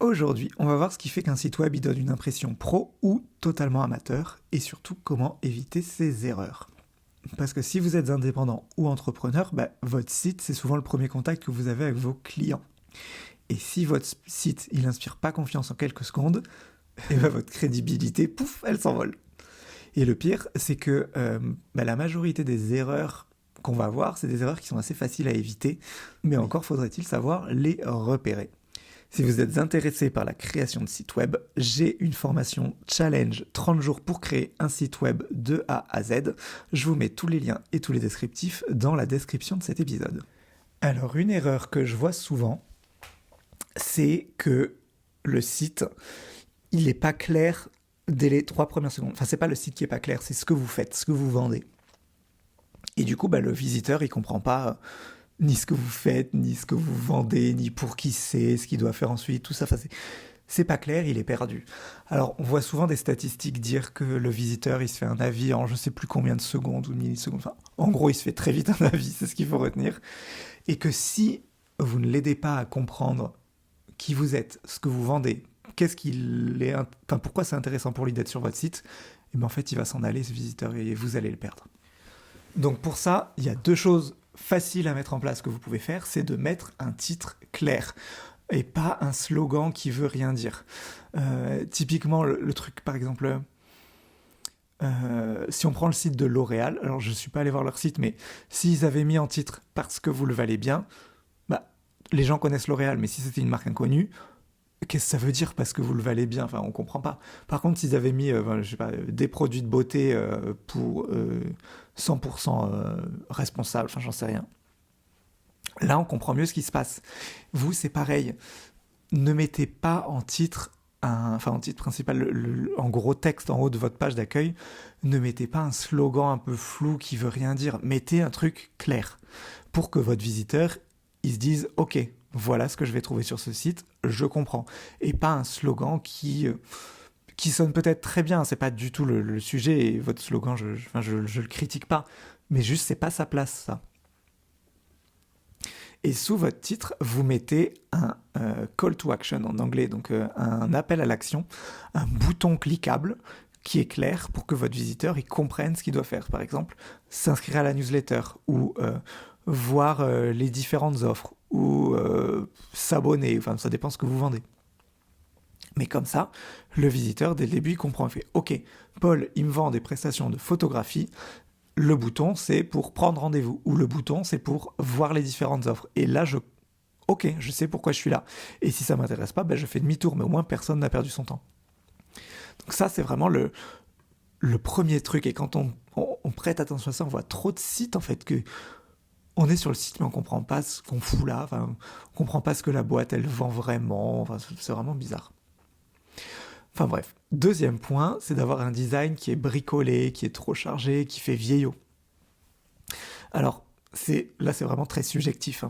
Aujourd'hui, on va voir ce qui fait qu'un site web il donne une impression pro ou totalement amateur, et surtout comment éviter ces erreurs. Parce que si vous êtes indépendant ou entrepreneur, votre site c'est souvent le premier contact que vous avez avec vos clients. Et si votre site il inspire pas confiance en quelques secondes, votre crédibilité, pouf, elle s'envole. Et le pire, c'est que la majorité des erreurs qu'on va voir, c'est des erreurs qui sont assez faciles à éviter, mais encore faudrait-il savoir les repérer. Si vous êtes intéressé par la création de sites web, j'ai une formation challenge 30 jours pour créer un site web de A à Z. Je vous mets tous les liens et tous les descriptifs dans la description de cet épisode. Alors, une erreur que je vois souvent, c'est que le site, il n'est pas clair dès les 3 premières secondes. Enfin, c'est pas le site qui est pas clair, c'est ce que vous faites, ce que vous vendez. Et du coup, le visiteur, il comprend pas ni ce que vous faites, ni ce que vous vendez, ni pour qui c'est, ce qu'il doit faire ensuite, tout ça. Enfin, c'est pas clair, il est perdu. Alors, on voit souvent des statistiques dire que le visiteur, il se fait un avis en je sais plus combien de secondes ou de millisecondes. Enfin, en gros, il se fait très vite un avis, c'est ce qu'il faut retenir. Et que si vous ne l'aidez pas à comprendre qui vous êtes, ce que vous vendez, pourquoi c'est intéressant pour lui d'être sur votre site, et en fait, il va s'en aller, ce visiteur, et vous allez le perdre. Donc pour ça, il y a 2 choses faciles à mettre en place que vous pouvez faire, c'est de mettre un titre clair et pas un slogan qui veut rien dire. Typiquement, le truc, par exemple, si on prend le site de L'Oréal, alors je ne suis pas allé voir leur site, mais s'ils avaient mis en titre « Parce que vous le valez bien », les gens connaissent L'Oréal, mais si c'était une marque inconnue, qu'est-ce que ça veut dire parce que vous le valez bien ? Enfin, on comprend pas. Par contre, s'ils avaient mis, des produits de beauté pour 100% responsables, j'en sais rien. Là, on comprend mieux ce qui se passe. Vous, c'est pareil. Ne mettez pas en titre, en titre principal, en gros texte en haut de votre page d'accueil, ne mettez pas un slogan un peu flou qui veut rien dire. Mettez un truc clair pour que votre visiteur, il se dise « Ok, voilà ce que je vais trouver sur ce site, je comprends. » Et pas un slogan qui sonne peut-être très bien, c'est pas du tout le sujet, et votre slogan, je le critique pas, mais juste c'est pas sa place, ça. Et sous votre titre, vous mettez un call to action en anglais, donc un appel à l'action, un bouton cliquable qui est clair pour que votre visiteur il comprenne ce qu'il doit faire. Par exemple, s'inscrire à la newsletter ou voir les différentes offres ou s'abonner, ça dépend ce que vous vendez. Mais comme ça, le visiteur, dès le début, il comprend, il fait « Ok, Paul, il me vend des prestations de photographie, le bouton, c'est pour prendre rendez-vous, ou le bouton, c'est pour voir les différentes offres. » Et là, je sais pourquoi je suis là. Et si ça ne m'intéresse pas, je fais demi-tour, mais au moins, personne n'a perdu son temps. Donc ça, c'est vraiment le premier truc. Et quand on prête attention à ça, on voit trop de sites, en fait, que on est sur le site, mais on comprend pas ce qu'on fout là. On comprend pas ce que la boîte, elle vend vraiment. C'est vraiment bizarre. Enfin bref. Deuxième point, c'est d'avoir un design qui est bricolé, qui est trop chargé, qui fait vieillot. Alors, là, c'est vraiment très subjectif.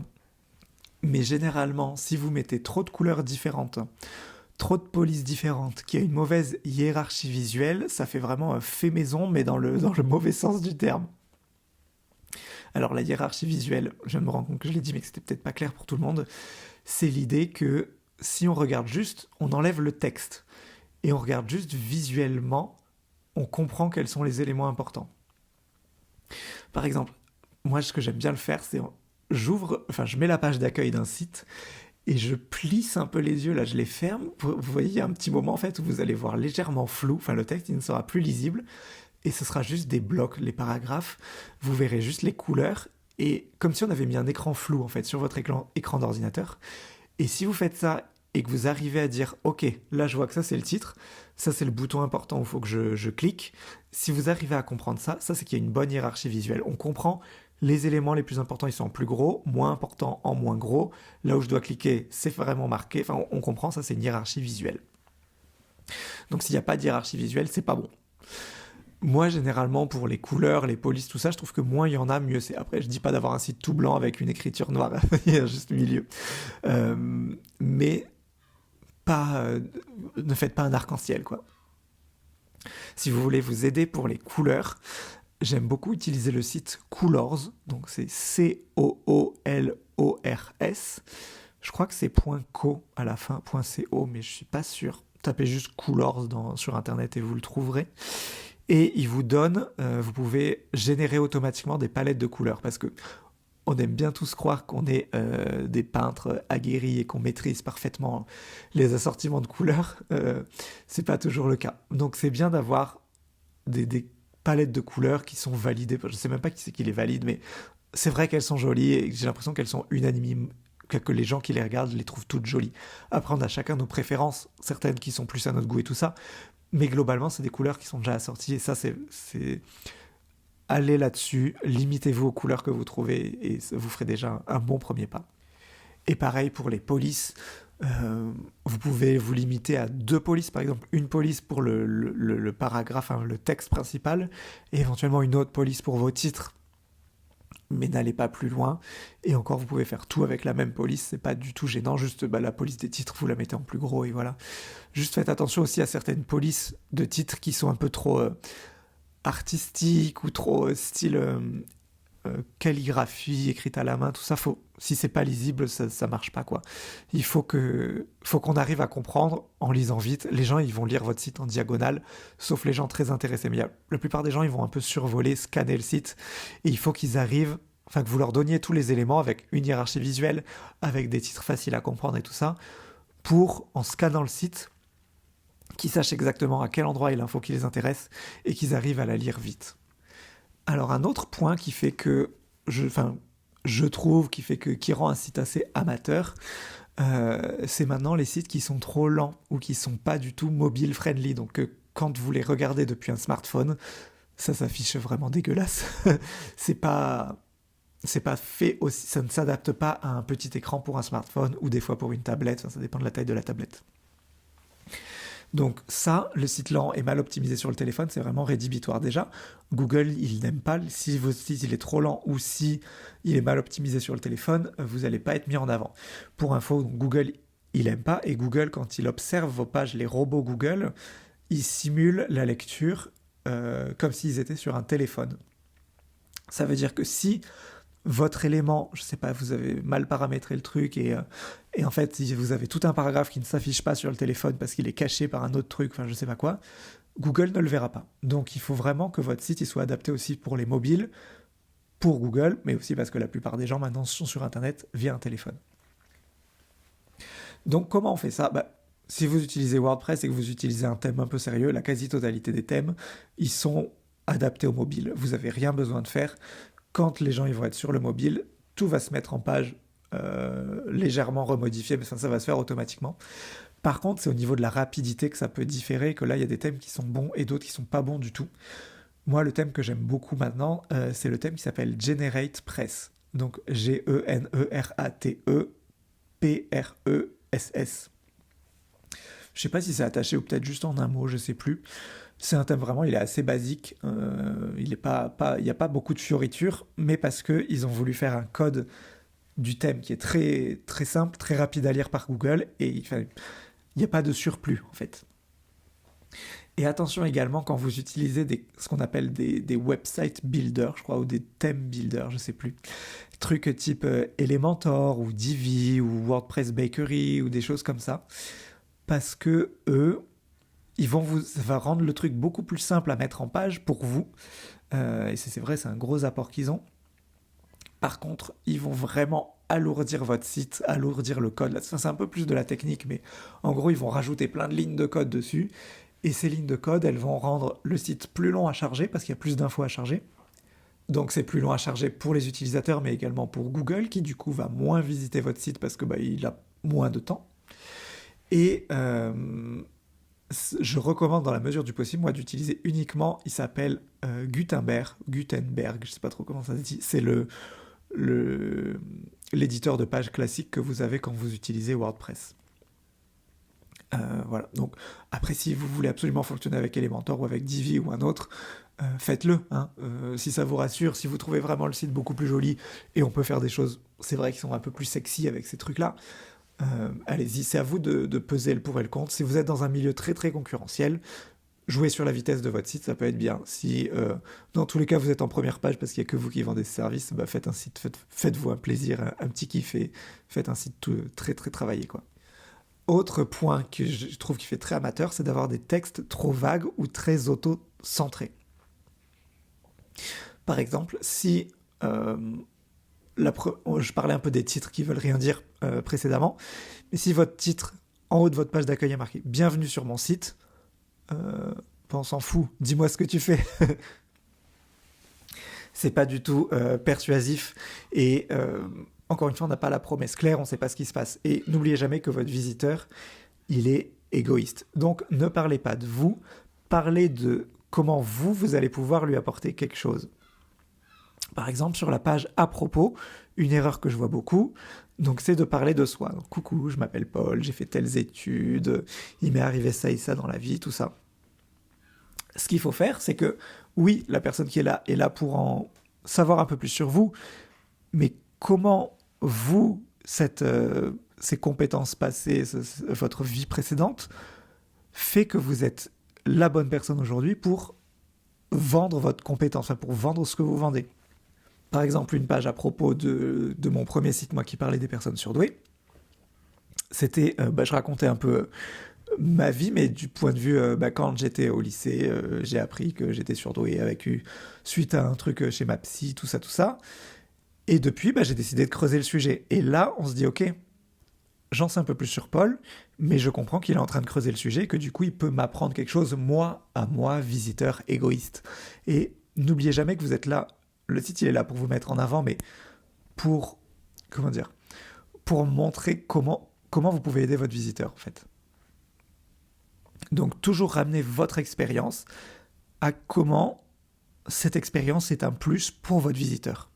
Mais généralement, si vous mettez trop de couleurs différentes, trop de polices différentes, qu'il y a une mauvaise hiérarchie visuelle, ça fait vraiment fait maison, mais dans le mauvais sens du terme. Alors la hiérarchie visuelle, je me rends compte que je l'ai dit mais que c'était peut-être pas clair pour tout le monde, c'est l'idée que si on regarde juste, on enlève le texte et on regarde juste visuellement, on comprend quels sont les éléments importants. Par exemple, moi ce que j'aime bien le faire, c'est je mets la page d'accueil d'un site et je plisse un peu les yeux, là je les ferme, vous voyez il y a un petit moment en fait où vous allez voir légèrement flou, le texte il ne sera plus lisible, et ce sera juste des blocs, les paragraphes, vous verrez juste les couleurs, et comme si on avait mis un écran flou en fait sur votre écran d'ordinateur. Et si vous faites ça et que vous arrivez à dire ok, là je vois que ça c'est le titre, ça c'est le bouton important où il faut que je clique, si vous arrivez à comprendre ça c'est qu'il y a une bonne hiérarchie visuelle. On comprend les éléments les plus importants, ils sont en plus gros, moins importants en moins gros, là où je dois cliquer c'est vraiment marqué, on comprend, ça c'est une hiérarchie visuelle. Donc s'il n'y a pas de hiérarchie visuelle, c'est pas bon. Moi, généralement, pour les couleurs, les polices, tout ça, je trouve que moins il y en a, mieux c'est. Après, je dis pas d'avoir un site tout blanc avec une écriture noire, il y a juste le milieu. Mais ne faites pas un arc-en-ciel, quoi. Si vous voulez vous aider pour les couleurs, j'aime beaucoup utiliser le site Coolors, donc c'est COOLORS. Je crois que c'est .co à la fin, .co, mais je suis pas sûr. Tapez juste Coolors sur internet et vous le trouverez. Et il vous donne, vous pouvez générer automatiquement des palettes de couleurs, parce que on aime bien tous croire qu'on est des peintres aguerris et qu'on maîtrise parfaitement les assortiments de couleurs. C'est pas toujours le cas. Donc c'est bien d'avoir des palettes de couleurs qui sont validées. Je sais même pas qui c'est qui les valide, mais c'est vrai qu'elles sont jolies et j'ai l'impression qu'elles sont unanimes, que les gens qui les regardent les trouvent toutes jolies. Après, on a chacun nos préférences, certaines qui sont plus à notre goût et tout ça, mais globalement, c'est des couleurs qui sont déjà assorties et ça, c'est... Allez là-dessus, limitez-vous aux couleurs que vous trouvez et vous ferez déjà un bon premier pas. Et pareil pour les polices, vous pouvez vous limiter à 2 polices, par exemple une police pour le paragraphe, hein, le texte principal, et éventuellement une autre police pour vos titres, mais n'allez pas plus loin. Et encore, vous pouvez faire tout avec la même police, c'est pas du tout gênant, juste la police des titres, vous la mettez en plus gros et voilà. Juste faites attention aussi à certaines polices de titres qui sont un peu trop artistiques ou trop style calligraphie écrite à la main, tout ça, si c'est pas lisible, ça marche pas quoi. Il faut qu'on arrive à comprendre en lisant vite. Les gens ils vont lire votre site en diagonale, sauf les gens très intéressés. Mais la plupart des gens ils vont un peu survoler, scanner le site, et il faut qu'ils arrivent, enfin que vous leur donniez tous les éléments avec une hiérarchie visuelle, avec des titres faciles à comprendre et tout ça, pour en scannant le site, qu'ils sachent exactement à quel endroit est l'info qui les intéresse et qu'ils arrivent à la lire vite. Alors un autre point qui fait que je trouve qui rend un site assez amateur, c'est maintenant les sites qui sont trop lents ou qui sont pas du tout mobile friendly. Donc quand vous les regardez depuis un smartphone, ça s'affiche vraiment dégueulasse. c'est pas fait aussi, ça ne s'adapte pas à un petit écran pour un smartphone ou des fois pour une tablette. Enfin, ça dépend de la taille de la tablette. Donc ça, le site lent et mal optimisé sur le téléphone, c'est vraiment rédhibitoire. Déjà, Google, il n'aime pas, si votre site il est trop lent ou si il est mal optimisé sur le téléphone, vous n'allez pas être mis en avant. Pour info, Google, il n'aime pas, et Google, quand il observe vos pages, les robots Google, ils simulent la lecture comme s'ils étaient sur un téléphone. Ça veut dire que si votre élément, je sais pas, vous avez mal paramétré le truc et en fait vous avez tout un paragraphe qui ne s'affiche pas sur le téléphone parce qu'il est caché par un autre truc, enfin je sais pas quoi, Google ne le verra pas. Donc il faut vraiment que votre site il soit adapté aussi pour les mobiles, pour Google, mais aussi parce que la plupart des gens maintenant sont sur Internet via un téléphone. Donc comment on fait ça ? Si vous utilisez WordPress et que vous utilisez un thème un peu sérieux, la quasi-totalité des thèmes, ils sont adaptés au mobile. Vous n'avez rien besoin de faire. Quand les gens ils vont être sur le mobile, tout va se mettre en page légèrement remodifié, mais ça va se faire automatiquement. Par contre, c'est au niveau de la rapidité que ça peut différer, que là, il y a des thèmes qui sont bons et d'autres qui sont pas bons du tout. Moi, le thème que j'aime beaucoup maintenant, c'est le thème qui s'appelle GeneratePress. Donc GeneratepRess. Je sais pas si c'est attaché ou peut-être juste en un mot, je sais plus. C'est un thème vraiment, il est assez basique. Il n'y a pas beaucoup de fioritures, mais parce qu'ils ont voulu faire un code du thème qui est très, très simple, très rapide à lire par Google, et il n'y a pas de surplus en fait. Et attention également quand vous utilisez ce qu'on appelle des website builders, je crois, ou des theme builders, je sais plus. Trucs type Elementor ou Divi ou WordPress Bakery ou des choses comme ça. Parce que eux, ça va rendre le truc beaucoup plus simple à mettre en page pour vous. Et c'est vrai, c'est un gros apport qu'ils ont. Par contre, ils vont vraiment alourdir votre site, alourdir le code. Là, c'est un peu plus de la technique, mais en gros, ils vont rajouter plein de lignes de code dessus. Et ces lignes de code, elles vont rendre le site plus long à charger parce qu'il y a plus d'infos à charger. Donc c'est plus long à charger pour les utilisateurs, mais également pour Google, qui du coup va moins visiter votre site parce que il a moins de temps. Et je recommande dans la mesure du possible, moi, d'utiliser uniquement, il s'appelle Gutenberg, je sais pas trop comment ça se dit, c'est l'éditeur de page classique que vous avez quand vous utilisez WordPress. Voilà. Donc après, si vous voulez absolument fonctionner avec Elementor ou avec Divi ou un autre, faites-le. Si ça vous rassure, si vous trouvez vraiment le site beaucoup plus joli, et on peut faire des choses, c'est vrai, qui sont un peu plus sexy avec ces trucs-là, allez-y, c'est à vous de peser le pour et le contre. Si vous êtes dans un milieu très très concurrentiel, jouer sur la vitesse de votre site, ça peut être bien. Si dans tous les cas vous êtes en première page parce qu'il n'y a que vous qui vendez ce service, bah faites un site, faites-vous un plaisir, un petit kiff et faites un site très très travaillé, quoi. Autre point que je trouve qui fait très amateur, c'est d'avoir des textes trop vagues ou très auto-centrés. Par exemple, si je parlais un peu des titres qui veulent rien dire précédemment, mais si votre titre en haut de votre page d'accueil est marqué Bienvenue sur mon site, on s'en fout, dis-moi ce que tu fais. C'est pas du tout persuasif et encore une fois, on n'a pas la promesse claire, on ne sait pas ce qui se passe. Et n'oubliez jamais que votre visiteur, il est égoïste. Donc ne parlez pas de vous, parlez de comment vous allez pouvoir lui apporter quelque chose. Par exemple, sur la page à propos, une erreur que je vois beaucoup, donc c'est de parler de soi. Donc, coucou, je m'appelle Paul, j'ai fait telles études, il m'est arrivé ça et ça dans la vie, tout ça. Ce qu'il faut faire, c'est que, oui, la personne qui est là pour en savoir un peu plus sur vous, mais comment vous, ces compétences passées, votre vie précédente, fait que vous êtes la bonne personne aujourd'hui pour vendre votre compétence, pour vendre ce que vous vendez. Par exemple, une page à propos de mon premier site, moi qui parlais des personnes surdouées, c'était, je racontais un peu ma vie, mais du point de vue, quand j'étais au lycée, j'ai appris que j'étais surdoué suite à un truc chez ma psy, tout ça. Et depuis, j'ai décidé de creuser le sujet. Et là, on se dit, ok, j'en sais un peu plus sur Paul, mais je comprends qu'il est en train de creuser le sujet, que du coup, il peut m'apprendre quelque chose, moi, à moi, visiteur égoïste. Et n'oubliez jamais que vous êtes là. Le site, il est là pour vous mettre en avant, mais pour montrer comment vous pouvez aider votre visiteur, en fait. Donc, toujours ramener votre expérience à comment cette expérience est un plus pour votre visiteur.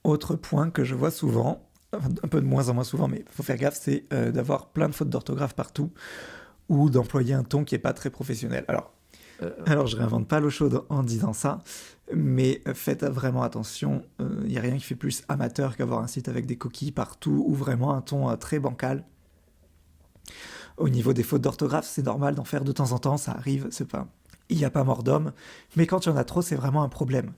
Autre point que je vois souvent, un peu de moins en moins souvent, mais il faut faire gaffe, c'est d'avoir plein de fautes d'orthographe partout ou d'employer un ton qui n'est pas très professionnel. Alors, je réinvente pas l'eau chaude en disant ça, mais faites vraiment attention. Il n'y a rien qui fait plus amateur qu'avoir un site avec des coquilles partout ou vraiment un ton très bancal. Au niveau des fautes d'orthographe, c'est normal d'en faire de temps en temps, ça arrive, il n'y a pas mort d'homme, mais quand il y en a trop, c'est vraiment un problème.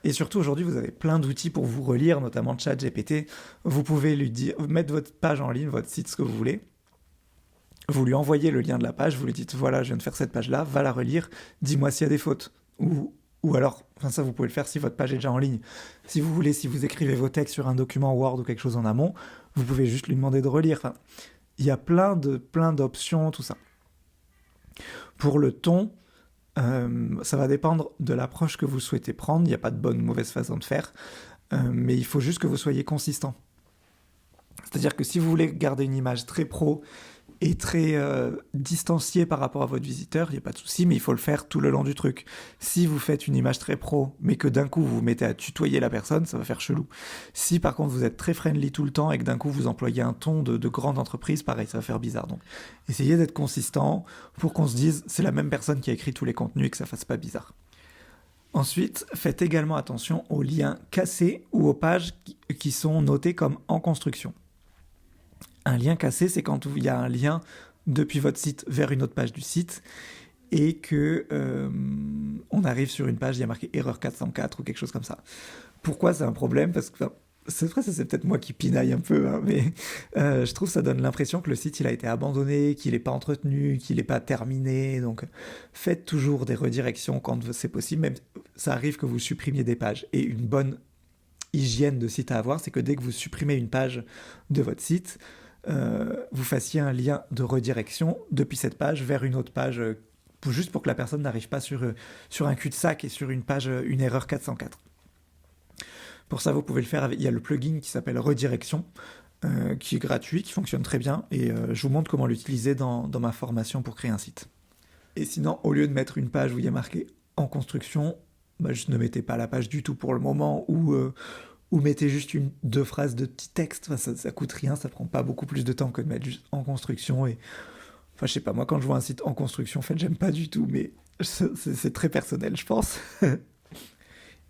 Et surtout, aujourd'hui, vous avez plein d'outils pour vous relire, notamment ChatGPT. Vous pouvez lui dire, mettre votre page en ligne, votre site, ce que vous voulez. Vous lui envoyez le lien de la page, vous lui dites, voilà, je viens de faire cette page-là, va la relire, dis-moi s'il y a des fautes. Ou alors, ça vous pouvez le faire si votre page est déjà en ligne. Si vous voulez, si vous écrivez vos textes sur un document Word ou quelque chose en amont, vous pouvez juste lui demander de relire. Il y a plein d'options, tout ça. Pour le ton, ça va dépendre de l'approche que vous souhaitez prendre. Il n'y a pas de bonne ou mauvaise façon de faire, mais il faut juste que vous soyez consistant. C'est-à-dire que si vous voulez garder une image très pro et très distanciée par rapport à votre visiteur, il n'y a pas de souci, mais il faut le faire tout le long du truc. Si vous faites une image très pro, mais que d'un coup vous vous mettez à tutoyer la personne, ça va faire chelou. Si par contre vous êtes très friendly tout le temps et que d'un coup vous employez un ton de grande entreprise, pareil, ça va faire bizarre. Donc essayez d'être consistant pour qu'on se dise c'est la même personne qui a écrit tous les contenus et que ça fasse pas bizarre. Ensuite, faites également attention aux liens cassés ou aux pages qui sont notées comme en construction. Un lien cassé, c'est quand il y a un lien depuis votre site vers une autre page du site et que on arrive sur une page, il y a marqué erreur 404 ou quelque chose comme ça. Pourquoi c'est un problème ? Parce que c'est vrai, ça c'est peut-être moi qui pinaille un peu, hein, mais je trouve que ça donne l'impression que le site il a été abandonné, qu'il n'est pas entretenu, qu'il n'est pas terminé. Donc faites toujours des redirections quand c'est possible. Même ça arrive que vous supprimiez des pages. Et une bonne hygiène de site à avoir, c'est que dès que vous supprimez une page de votre site, vous fassiez un lien de redirection depuis cette page vers une autre page, juste pour que la personne n'arrive pas sur un cul-de-sac et sur une page, une erreur 404. Pour ça, vous pouvez le faire il y a le plugin qui s'appelle Redirection, qui est gratuit, qui fonctionne très bien, et je vous montre comment l'utiliser dans ma formation pour créer un site. Et sinon, au lieu de mettre une page où il y a marqué « en construction », juste ne mettez pas la page du tout pour le moment, ou mettez juste deux phrases de petit texte, ça coûte rien, ça prend pas beaucoup plus de temps que de mettre juste en construction. Et je sais pas, moi quand je vois un site en construction, en fait j'aime pas du tout, mais c'est très personnel je pense.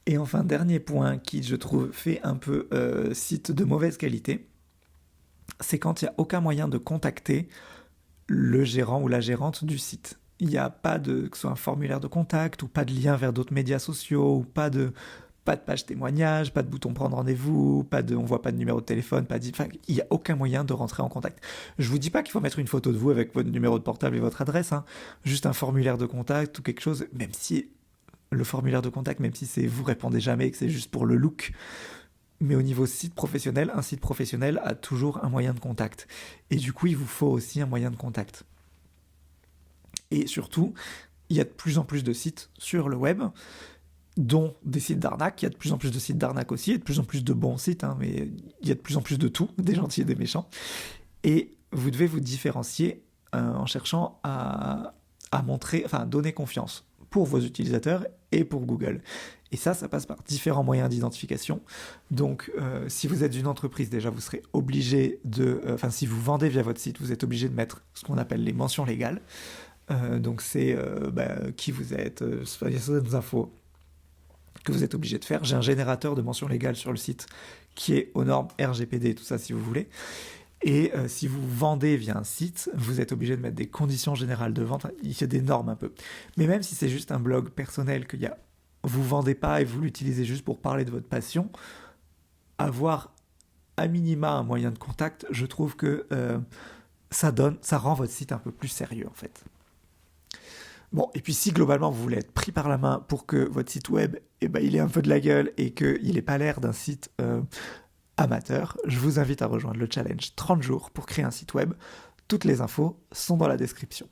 Et enfin, dernier point qui je trouve fait un peu site de mauvaise qualité, c'est quand il n'y a aucun moyen de contacter le gérant ou la gérante du site. Il n'y a pas de, que ce soit un formulaire de contact ou pas de lien vers d'autres médias sociaux ou pas de page témoignage, pas de bouton prendre rendez-vous, on voit pas de numéro de téléphone, enfin, il n'y a aucun moyen de rentrer en contact. Je vous dis pas qu'il faut mettre une photo de vous avec votre numéro de portable et votre adresse, hein. Juste un formulaire de contact ou quelque chose, même si le formulaire de contact, même si c'est vous répondez jamais et que c'est juste pour le look. Mais au niveau site professionnel, un site professionnel a toujours un moyen de contact. Et du coup, il vous faut aussi un moyen de contact. Et surtout, il y a de plus en plus de sites sur le web, dont des sites d'arnaque. Il y a de plus en plus de sites d'arnaque aussi, et de plus en plus de bons sites, hein, mais il y a de plus en plus de tout, des gentils et des méchants. Et vous devez vous différencier en cherchant à montrer, enfin, à donner confiance pour vos utilisateurs et pour Google. Et ça passe par différents moyens d'identification. Donc, si vous êtes une entreprise, déjà, vous serez obligé enfin, si vous vendez via votre site, vous êtes obligé de mettre ce qu'on appelle les mentions légales. Donc, c'est qui vous êtes, il y a certaines infos que vous êtes obligé de faire. J'ai un générateur de mentions légales sur le site qui est aux normes RGPD, tout ça, si vous voulez. Et si vous vendez via un site, vous êtes obligé de mettre des conditions générales de vente. Il y a des normes un peu. Mais même si c'est juste un blog personnel vous vendez pas et vous l'utilisez juste pour parler de votre passion, avoir à minima un moyen de contact, je trouve que ça rend votre site un peu plus sérieux en fait. Bon, et puis si globalement vous voulez être pris par la main pour que votre site web, il ait un peu de la gueule et qu'il n'ait pas l'air d'un site amateur, je vous invite à rejoindre le challenge 30 jours pour créer un site web. Toutes les infos sont dans la description.